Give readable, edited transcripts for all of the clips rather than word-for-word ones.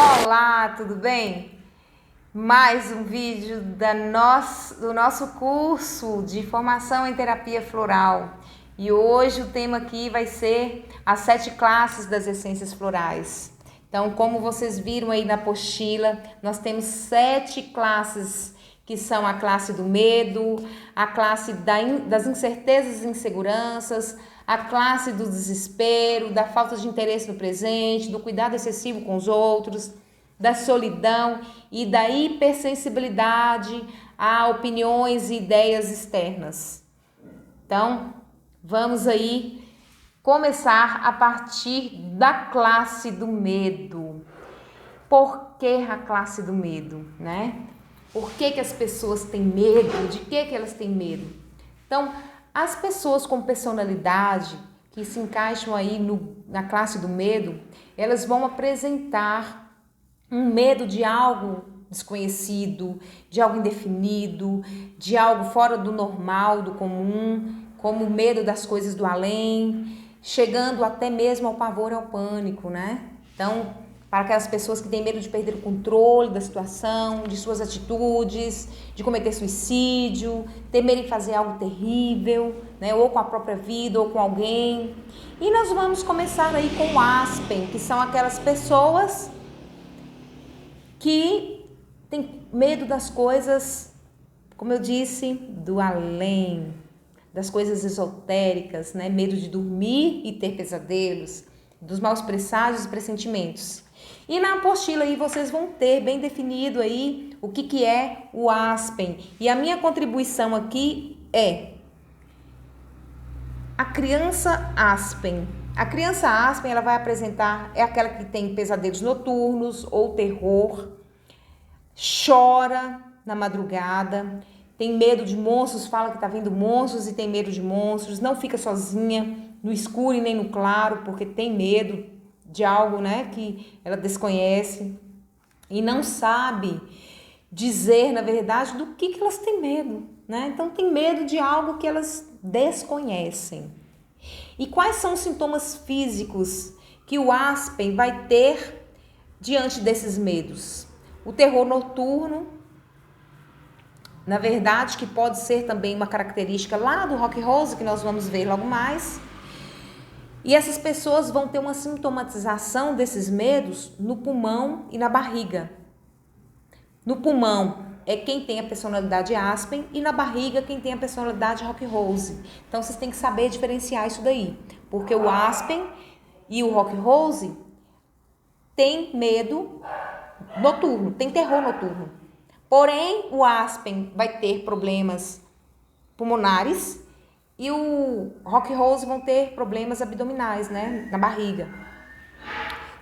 Olá, tudo bem? Mais um vídeo do nosso curso de formação em terapia floral. E hoje o tema aqui vai ser as 7 classes das essências florais. Então, como vocês viram aí na apostila, nós temos 7 classes, que são a classe do medo, a classe das incertezas e inseguranças, a classe do desespero, da falta de interesse no presente, do cuidado excessivo com os outros, da solidão e da hipersensibilidade a opiniões e ideias externas. Então, vamos aí começar a partir da classe do medo. Por que a classe do medo, né? Por que as pessoas têm medo? De que elas têm medo? Então, as pessoas com personalidade que se encaixam aí na classe do medo, elas vão apresentar um medo de algo desconhecido, de algo indefinido, de algo fora do normal, do comum, como o medo das coisas do além, chegando até mesmo ao pavor e ao pânico, né? Então, para aquelas pessoas que têm medo de perder o controle da situação, de suas atitudes, de cometer suicídio, temerem fazer algo terrível, né? Ou com a própria vida, ou com alguém. E nós vamos começar aí com o Aspen, que são aquelas pessoas que têm medo das coisas, como eu disse, do além, das coisas esotéricas, né? Medo de dormir e ter pesadelos, dos maus presságios e pressentimentos. E na apostila aí vocês vão ter bem definido aí o que é o Aspen. E a minha contribuição aqui é a criança Aspen. A criança Aspen, ela vai apresentar, é aquela que tem pesadelos noturnos ou terror, chora na madrugada, tem medo de monstros, fala que tá vendo monstros e tem medo de monstros, não fica sozinha no escuro e nem no claro, porque tem medo de algo, né, que ela desconhece e não sabe dizer, na verdade, do que elas têm medo, né? Então tem medo de algo que elas desconhecem. E quais são os sintomas físicos que o Aspen vai ter diante desses medos? O terror noturno, na verdade, que pode ser também uma característica lá do Rock Rose, que nós vamos ver logo mais. E essas pessoas vão ter uma sintomatização desses medos no pulmão e na barriga. No pulmão é quem tem a personalidade Aspen e na barriga quem tem a personalidade Rock Rose. Então vocês têm que saber diferenciar isso daí, porque o Aspen e o Rock Rose têm medo noturno, tem terror noturno. Porém, o Aspen vai ter problemas pulmonares e o Rock Rose vão ter problemas abdominais, né, na barriga.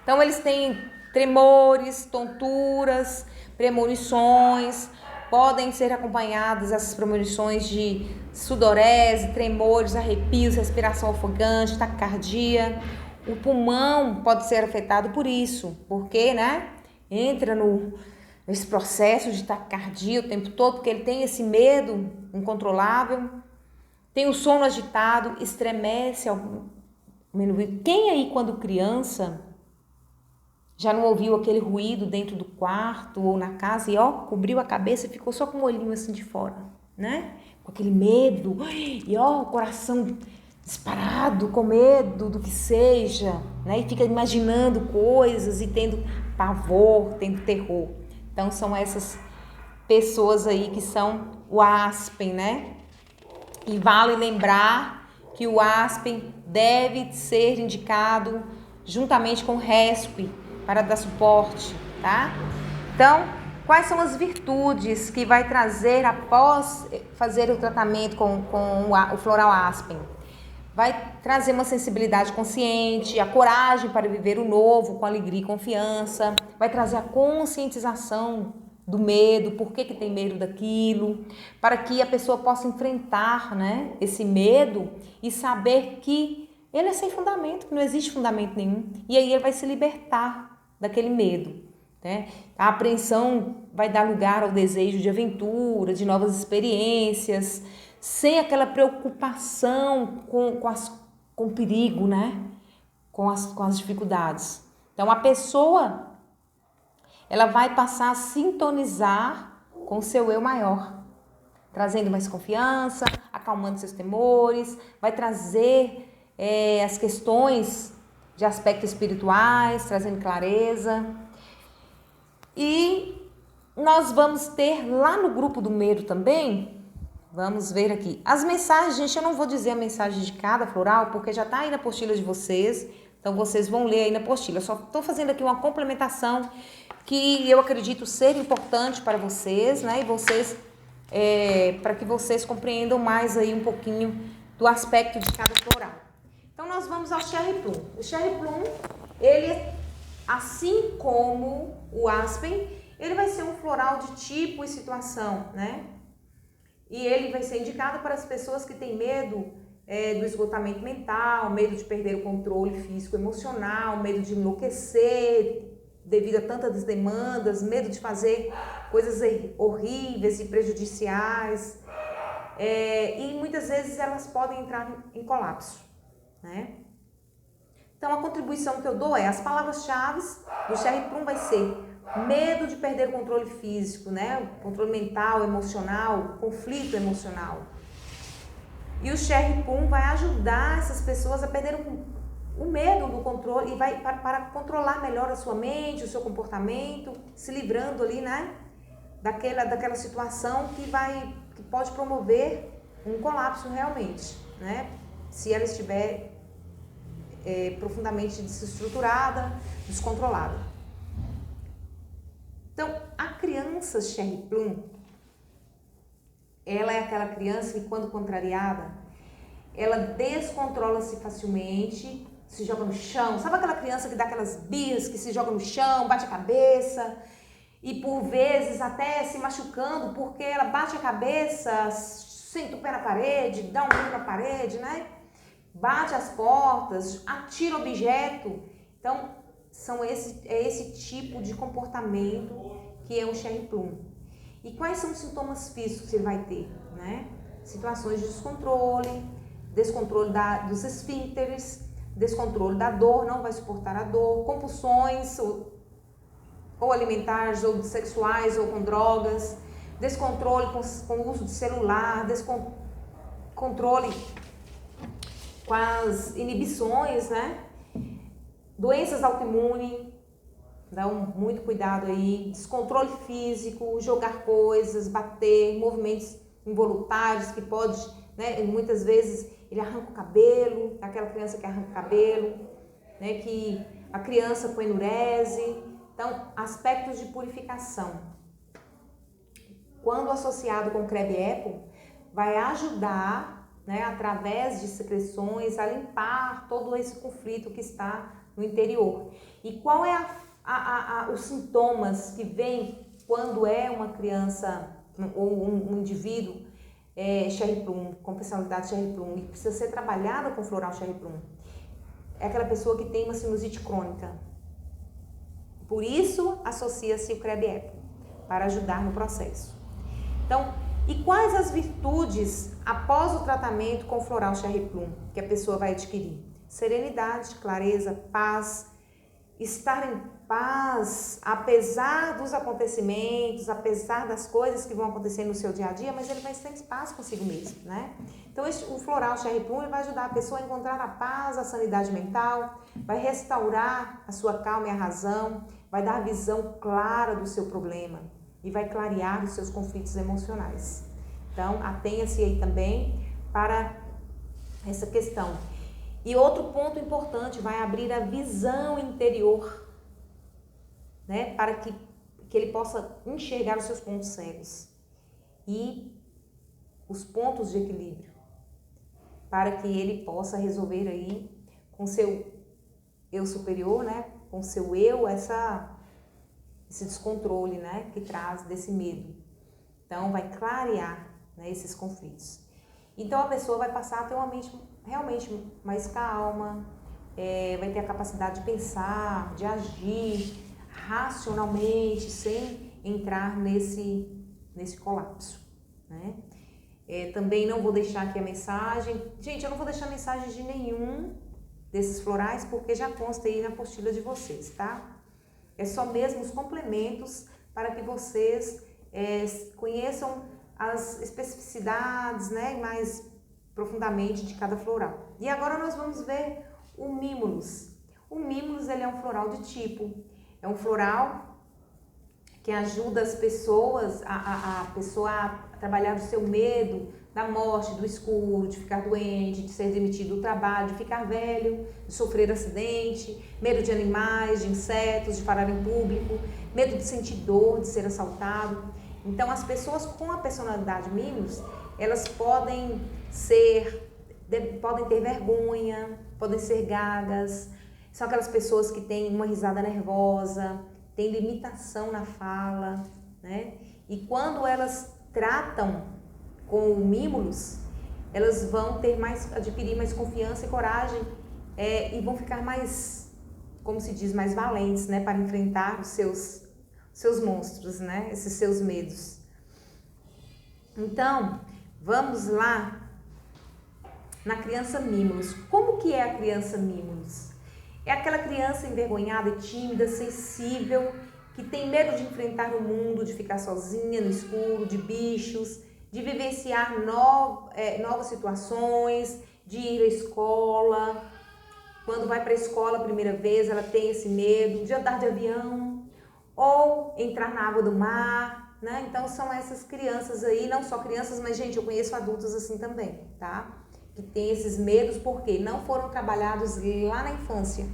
Então, eles têm tremores, tonturas, premonições, podem ser acompanhadas essas premonições de sudorese, tremores, arrepios, respiração ofegante, taquicardia. O pulmão pode ser afetado por isso, porque, né, entra nesse processo de taquicardia o tempo todo, porque ele tem esse medo incontrolável. Tem o sono agitado, estremece. Quem aí, quando criança, já não ouviu aquele ruído dentro do quarto ou na casa e cobriu a cabeça e ficou só com o olhinho assim de fora, né? Com aquele medo e o coração disparado, com medo do que seja, né? E fica imaginando coisas e tendo pavor, tendo terror. Então são essas pessoas aí que são o Aspen, né? E vale lembrar que o Aspen deve ser indicado juntamente com o Rescue para dar suporte, tá? Então, quais são as virtudes que vai trazer após fazer o tratamento com o Floral Aspen? Vai trazer uma sensibilidade consciente, a coragem para viver o novo com alegria e confiança, vai trazer a conscientização do medo, por que tem medo daquilo, para que a pessoa possa enfrentar, né, esse medo e saber que ele é sem fundamento, que não existe fundamento nenhum, e aí ele vai se libertar daquele medo, né? A apreensão vai dar lugar ao desejo de aventura, de novas experiências, sem aquela preocupação com o perigo, né? Com as dificuldades. Então, a pessoa ela vai passar a sintonizar com o seu eu maior, trazendo mais confiança, acalmando seus temores, vai trazer as questões de aspectos espirituais, trazendo clareza. E nós vamos ter lá no grupo do medo também, vamos ver aqui, as mensagens, gente, eu não vou dizer a mensagem de cada floral, porque já está aí na apostila de vocês, então vocês vão ler aí na apostila. Eu só estou fazendo aqui uma complementação que eu acredito ser importante para vocês, né? E vocês, para que vocês compreendam mais aí um pouquinho do aspecto de cada floral. Então nós vamos ao Cherry Plum. O Cherry Plum, ele, assim como o Aspen, ele vai ser um floral de tipo e situação, né? E ele vai ser indicado para as pessoas que têm medo do esgotamento mental, medo de perder o controle físico e emocional, medo de enlouquecer devido a tantas demandas, medo de fazer coisas horríveis e prejudiciais. E muitas vezes elas podem entrar em colapso, né? Então a contribuição que eu dou as palavras-chave do Cherry Plum vai ser medo de perder o controle físico, né? O controle mental, emocional, conflito emocional. E o Cherry Plum vai ajudar essas pessoas a perder o medo do controle e vai para controlar melhor a sua mente, o seu comportamento, se livrando ali, né? Daquela situação que pode promover um colapso realmente, né? Se ela estiver profundamente desestruturada, descontrolada. Então, a criança Cherry Plum, ela é aquela criança que, quando contrariada, ela descontrola-se facilmente, se joga no chão. Sabe aquela criança que dá aquelas birras, que se joga no chão, bate a cabeça e, por vezes, até se machucando porque ela bate a cabeça, senta o pé na parede, dá um murro na parede, né? Bate as portas, atira objeto. Então, esse tipo de comportamento que é um Cherry Plum. E quais são os sintomas físicos que ele vai ter, né? Situações de descontrole dos esfíncteres, descontrole da dor, não vai suportar a dor, compulsões ou alimentares, ou sexuais, ou com drogas, descontrole com o uso de celular, descontrole com as inibições, né? Doenças autoimunes, dá muito cuidado aí, descontrole físico, jogar coisas, bater, movimentos involuntários que pode, né? Muitas vezes ele arranca o cabelo, aquela criança que arranca o cabelo, né? Que a criança com enurese. Então, aspectos de purificação. Quando associado com Crab Apple, vai ajudar, né, através de secreções, a limpar todo esse conflito que está no interior. E qual é os sintomas que vêm quando é uma criança ou um indivíduo Cherry Plum, com personalidade Cherry Plum, e precisa ser trabalhada com floral Cherry Plum? É aquela pessoa que tem uma sinusite crônica. Por isso, associa-se o Crab Apple, para ajudar no processo. Então, e quais as virtudes após o tratamento com floral Cherry Plum que a pessoa vai adquirir? Serenidade, clareza, paz, estar em paz, apesar dos acontecimentos, apesar das coisas que vão acontecer no seu dia a dia, mas ele vai estar em paz consigo mesmo, né? Então, o floral Cherry Plum vai ajudar a pessoa a encontrar a paz, a sanidade mental, vai restaurar a sua calma e a razão, vai dar visão clara do seu problema e vai clarear os seus conflitos emocionais. Então, atenha-se aí também para essa questão. E outro ponto importante, vai abrir a visão interior, né, para que ele possa enxergar os seus pontos cegos e os pontos de equilíbrio, para que ele possa resolver aí com seu eu superior, né, com seu eu, esse descontrole, né, que traz desse medo. Então, vai clarear, né, esses conflitos. Então, a pessoa vai passar a ter uma mente realmente mais calma, vai ter a capacidade de pensar, de agir racionalmente, sem entrar nesse colapso, né? Também não vou deixar aqui a mensagem. Gente, eu não vou deixar mensagem de nenhum desses florais, porque já consta aí na apostila de vocês, tá? É só mesmo os complementos para que vocês conheçam as especificidades, né, mais profundamente de cada floral. E agora nós vamos ver o Mimulus. O Mimulus, ele é um floral de tipo, é um floral que ajuda as pessoas, a pessoa a trabalhar o seu medo da morte, do escuro, de ficar doente, de ser demitido do trabalho, de ficar velho, de sofrer acidente, medo de animais, de insetos, de parar em público, medo de sentir dor, de ser assaltado. Então, as pessoas com a personalidade Mimulus, elas podem ter vergonha, podem ser gagas, são aquelas pessoas que têm uma risada nervosa, têm limitação na fala, né? E quando elas tratam com o Mimulus, elas vão adquirir mais confiança e coragem e vão ficar mais, como se diz, mais valentes, né? Para enfrentar os seus monstros, né? Esses seus medos. Então, vamos lá na criança Mimulus. Como que é a criança Mimulus? É aquela criança envergonhada e tímida, sensível, que tem medo de enfrentar o mundo, de ficar sozinha no escuro, de bichos, de vivenciar novas situações, de ir à escola. Quando vai para a escola a primeira vez, ela tem esse medo de andar de avião ou entrar na água do mar, né? Então são essas crianças aí, não só crianças, mas gente, eu conheço adultos assim também, tá? Que tem esses medos porque não foram trabalhados lá na infância,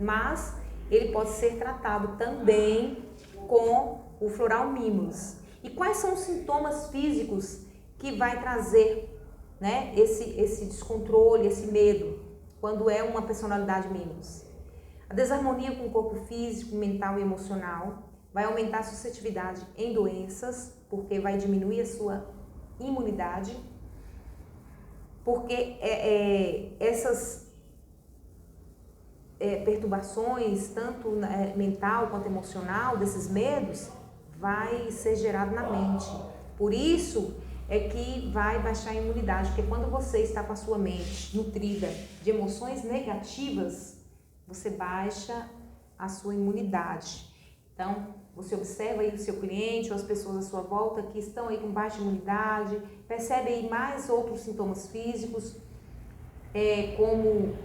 mas ele pode ser tratado também com o floral Mimulus. E quais são os sintomas físicos que vai trazer, né, esse descontrole, esse medo, quando é uma personalidade Mimulus? A desarmonia com o corpo físico, mental e emocional, vai aumentar a suscetibilidade em doenças, porque vai diminuir a sua imunidade, porque essas perturbações, tanto mental quanto emocional, desses medos, vai ser gerado na mente. Por isso é que vai baixar a imunidade, porque quando você está com a sua mente nutrida de emoções negativas, você baixa a sua imunidade. Então, você observa aí o seu cliente ou as pessoas à sua volta que estão aí com baixa imunidade, percebe aí mais outros sintomas físicos, como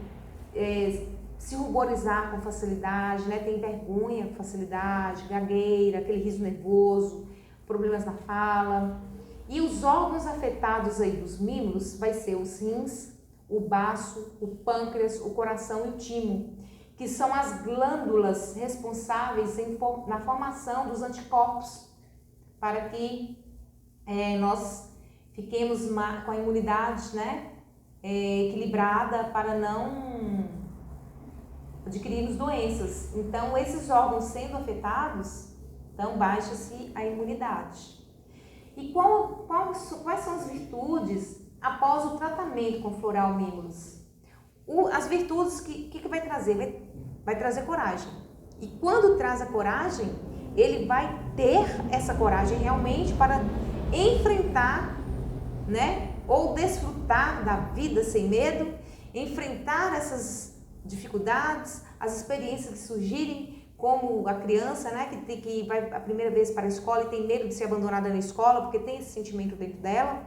se ruborizar com facilidade, né? Tem vergonha com facilidade, gagueira, aquele riso nervoso, problemas na fala. E os órgãos afetados aí dos Mimulus vai ser os rins, o baço, o pâncreas, o coração e o timo, que são as glândulas responsáveis na formação dos anticorpos, para que nós fiquemos com a imunidade, né, equilibrada para não adquirirmos doenças. Então, esses órgãos sendo afetados, então baixa-se a imunidade. E quais são as virtudes após o tratamento com floral Mimulus? As virtudes que vai trazer? Vai trazer coragem. E quando traz a coragem, ele vai ter essa coragem realmente para enfrentar, né, ou desfrutar da vida sem medo, enfrentar essas dificuldades, as experiências que surgirem, como a criança, né, que vai a primeira vez para a escola e tem medo de ser abandonada na escola, porque tem esse sentimento dentro dela,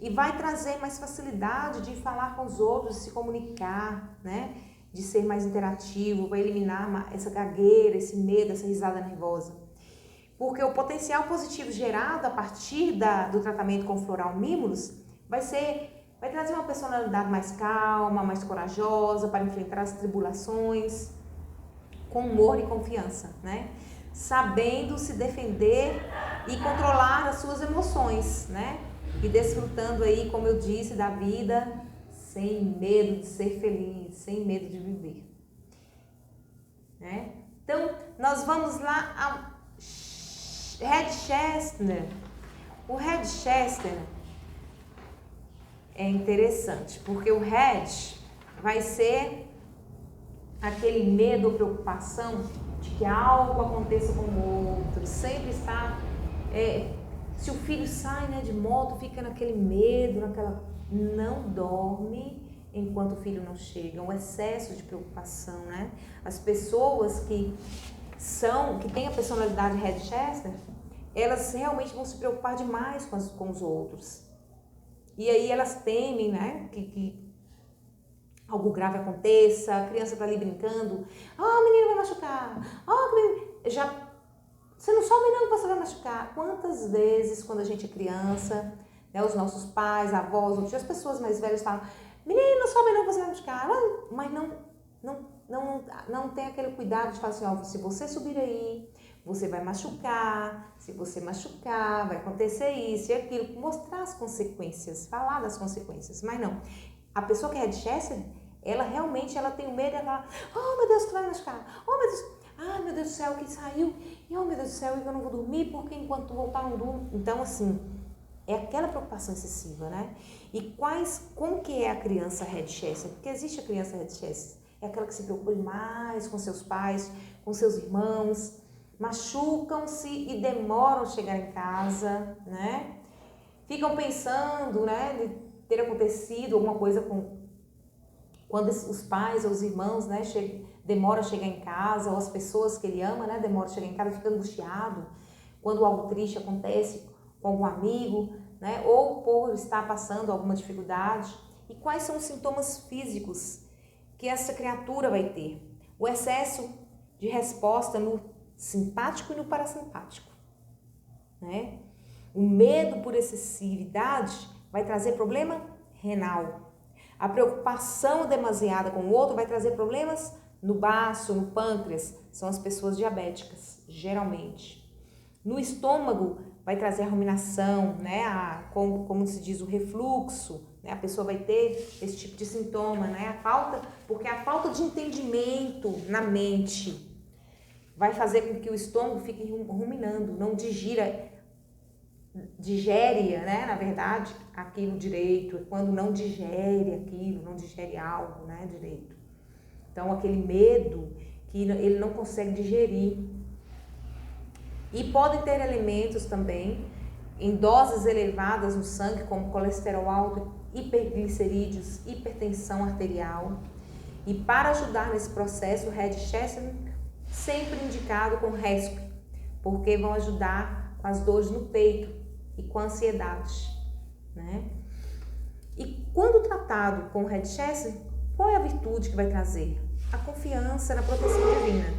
e vai trazer mais facilidade de falar com os outros, de se comunicar, né, de ser mais interativo, vai eliminar essa gagueira, esse medo, essa risada nervosa. Porque o potencial positivo gerado a partir do tratamento com floral Mimulus vai trazer uma personalidade mais calma, mais corajosa para enfrentar as tribulações, com humor e confiança, né? Sabendo se defender e controlar as suas emoções, né? E desfrutando aí, como eu disse, da vida sem medo de ser feliz, sem medo de viver, né? Então, nós vamos lá ao Red Chestnut. O Red Chestnut é interessante, porque o Red vai ser aquele medo ou preocupação de que algo aconteça com o outro, sempre está, se o filho sai, né, de moto, fica naquele medo, não dorme enquanto o filho não chega, um excesso de preocupação, né? As pessoas que que têm a personalidade Redchester, elas realmente vão se preocupar demais com os outros. E aí elas temem, né, que algo grave aconteça, a criança tá ali brincando, o menino vai machucar, você não sobe não que você vai machucar. Quantas vezes, quando a gente é criança, né, os nossos pais, avós, as pessoas mais velhas falam, menino, não sobe não que você vai machucar, mas não tem aquele cuidado de falar assim, se você subir aí, você vai machucar, se você machucar, vai acontecer isso e aquilo, mostrar as consequências, falar das consequências, mas não. A pessoa que é Redchester, ela realmente tem o medo, ela fala, meu Deus, que vai machucar, meu Deus, meu Deus do céu, que saiu, e meu Deus do céu, eu não vou dormir, porque enquanto voltar não durmo. Então, assim, é aquela preocupação excessiva, né? E como que é a criança Redchester? Porque existe a criança Redchester, é aquela que se preocupa mais com seus pais, com seus irmãos, machucam-se e demoram a chegar em casa, né? Ficam pensando, né, de ter acontecido alguma coisa quando os pais ou os irmãos, né, demoram a chegar em casa, ou as pessoas que ele ama, né, demoram a chegar em casa, fica angustiado quando algo triste acontece com algum amigo, né, ou por estar passando alguma dificuldade. E quais são os sintomas físicos que essa criatura vai ter? O excesso de resposta no simpático e no parasimpático, né? O medo por excessividade vai trazer problema renal. A preocupação demasiada com o outro vai trazer problemas no baço, no pâncreas. São as pessoas diabéticas, geralmente. No estômago vai trazer a ruminação, né? Como se diz, o refluxo. Né? A pessoa vai ter esse tipo de sintoma, né? Porque a falta de entendimento na mente vai fazer com que o estômago fique ruminando, não digere, né, na verdade, aquilo direito, quando não digere aquilo, não digere algo, né, direito. Então, aquele medo que ele não consegue digerir. E podem ter elementos também em doses elevadas no sangue, como colesterol alto, hiperglicerídeos, hipertensão arterial. E para ajudar nesse processo, o Redchester sempre indicado com rescue, porque vão ajudar com as dores no peito e com a ansiedade, né? E quando tratado com o Redchester, qual é a virtude que vai trazer? A confiança na proteção divina.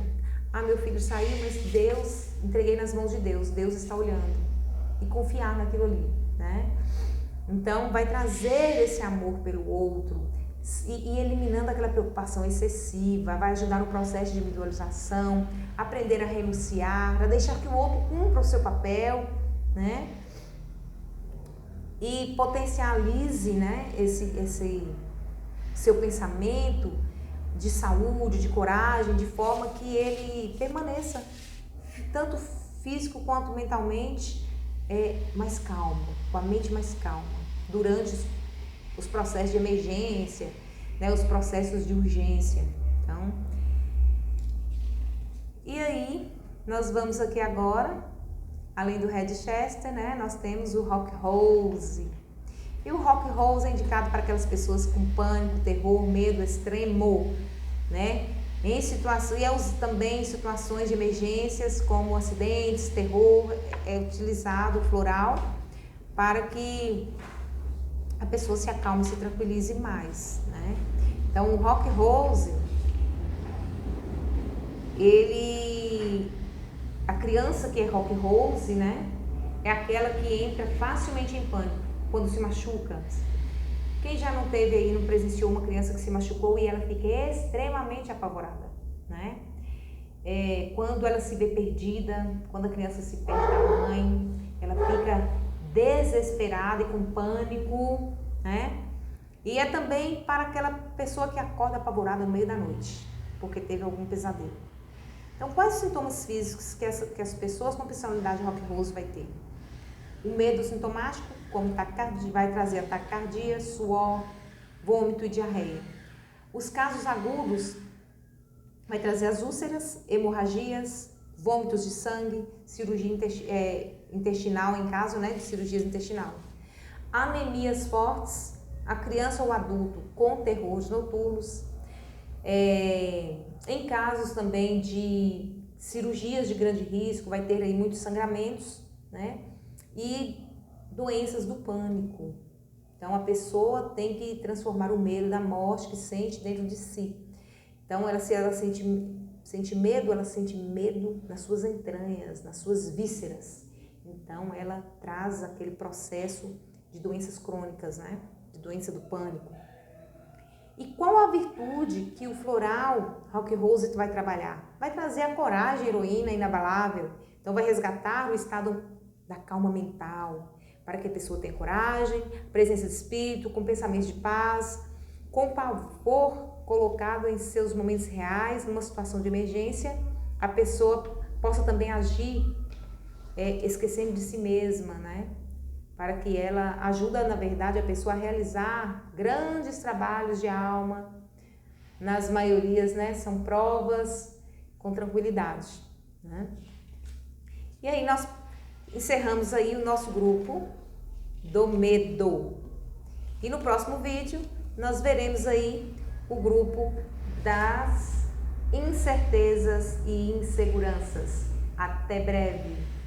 Meu filho saiu, mas Deus, entreguei nas mãos de Deus, Deus está olhando. E confiar naquilo ali, né? Então, vai trazer esse amor pelo outro e eliminando aquela preocupação excessiva, vai ajudar no processo de individualização, aprender a renunciar, a deixar que o outro cumpra o seu papel, né? E potencialize, né, esse seu pensamento de saúde, de coragem, de forma que ele permaneça, tanto físico quanto mentalmente, mais calmo, com a mente mais calma, durante os processos de emergência, né, os processos de urgência. Então, e aí, nós vamos aqui agora, além do Redchester, né, nós temos o Rock Rose. E o Rock Rose é indicado para aquelas pessoas com pânico, terror, medo extremo, né? Também em situações de emergências, como acidentes, terror, é utilizado o floral para que a pessoa se acalme, se tranquilize mais, né? Então, o Rock Rose, a criança que é Rock Rose, né, é aquela que entra facilmente em pânico quando se machuca. Quem já não teve aí, não presenciou uma criança que se machucou e ela fica extremamente apavorada, né? Quando ela se vê perdida, quando a criança se perde da mãe, ela fica desesperada e com pânico, né? E é também para aquela pessoa que acorda apavorada no meio da noite, porque teve algum pesadelo. Então, quais os sintomas físicos que as pessoas com personalidade Rock Rose vai ter? O medo sintomático, como vai trazer taquicardia, suor, vômito e diarreia. Os casos agudos vai trazer as úlceras, hemorragias, vômitos de sangue, cirurgia intestinal em caso, né, de cirurgias intestinal. Anemias fortes, a criança ou adulto com terrores noturnos. Em casos também de cirurgias de grande risco, vai ter aí muitos sangramentos, né? E doenças do pânico. Então a pessoa tem que transformar o medo da morte que sente dentro de si. Então se ela sente medo, ela sente medo nas suas entranhas, nas suas vísceras. Então ela traz aquele processo de doenças crônicas, né? De doença do pânico. E qual a virtude que o floral Rock Rose vai trabalhar? Vai trazer a coragem, a heroína inabalável. Então vai resgatar o estado da calma mental, para que a pessoa tenha coragem, presença de espírito, com pensamentos de paz, com pavor colocado em seus momentos reais, numa situação de emergência, a pessoa possa também agir esquecendo de si mesma, né? Para que ela ajuda, na verdade, a pessoa a realizar grandes trabalhos de alma, nas maiorias, né, são provas com tranquilidade, né? E aí nós encerramos aí o nosso grupo do medo. E no próximo vídeo nós veremos aí o grupo das incertezas e inseguranças. Até breve!